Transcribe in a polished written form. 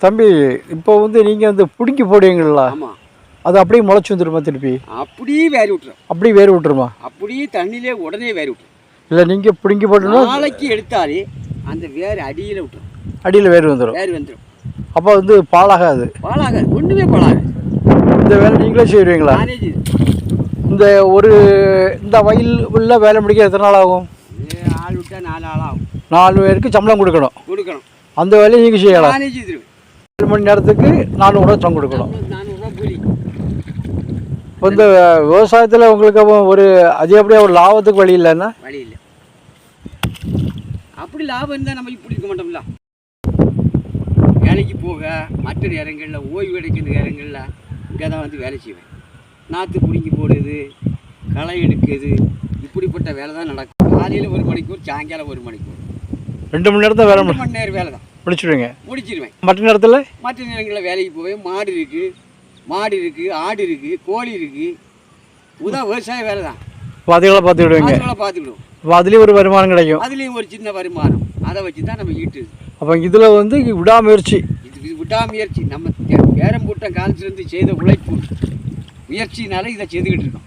தம்பி இப்போ வந்து நீங்கள் வந்து பிடுங்கி போடுவீங்களா? ஆமாம். அது அப்படியே முளைச்சி வந்துடுமா திருப்பி? அப்படியே வேரி விட்டுரும். அப்படியே வேறு விட்டுருமா? அப்படியே தண்ணியிலே உடனே வேரி விட்டுரும். இல்லை நீங்கள் பிடுங்கி போட்டோன்னா நாளைக்கு எடுத்தாலே அந்த வேறு அடியில் விட்டுரும். அடியில் வேறு வந்துடும். வேறு வந்துடும். அப்போ வந்து பாலாகாது. பாலாகாது, ஒன்றுமே பாலாகாது. இந்த வேலை நீங்களே செய்வீங்களா? நானே செய்து. இந்த வயல் உள்ள வேலை முடிக்க எத்தனை நாள் ஆகும்? ஆள் விட்டால் 4 நாள் ஆகும். 4 பேருக்கு சம்பளம் கொடுக்கணும். அந்த வேலையை நீங்கள் செய்யலாம். நானே செய்திருவேன். 7 மணி நேரத்துக்கு 400 ரூபா சம்பளம் கொடுக்கணும். 400 ரூபா கூலி. இப்போ இந்த விவசாயத்தில் உங்களுக்கு ஒரு அதிகப்படியாக ஒரு லாபத்துக்கு வழி இல்லைன்னா? வழி இல்லை. அப்படி லாபம் இருந்தால் நம்ம இப்படி இருக்க மாட்டோம்ல. வேலைக்கு போக மற்ற நேரங்களில் ஓய்வு எடுக்கிற நேரங்களில் இங்கே தான் வந்து வேலை செய்வேன். நாற்று பிடுங்கி போடுறது, களை எடுக்கிறது, இப்படிப்பட்ட வேலை தான் நடக்கும். காலையில் 1 மணிக்கூர், சாயங்காலம் 1 மணிக்கூர். 2 மணி நேரம் தான் வேலை. 2 மணி நேரம் வேலை தான் முடிச்சிடுவேன். மற்ற நேரங்களில் வேலைக்கு போவேன். மாடு இருக்குது, ஆடு இருக்குது, கோழி இருக்குது. விவசாய வேலை தான். அதுகளை பார்த்துக்கிடுவீங்க. பார்த்துக்கிடுவோம். இப்போ அதுலேயும் ஒரு வருமானம் கிடைக்கும். அதுலேயும் ஒரு சின்ன வருமானம். அதை வச்சு தான் நம்ம ஈட்டுது. அப்போ இதில் வந்து விடாமுயற்சி. இது விடாமுயற்சி. நம்ம பேரம்பூட்டம் காலத்துலேருந்து செய்த உழைப்பு முயற்சினால இதை செய்துக்கிட்டு இருக்கோம்.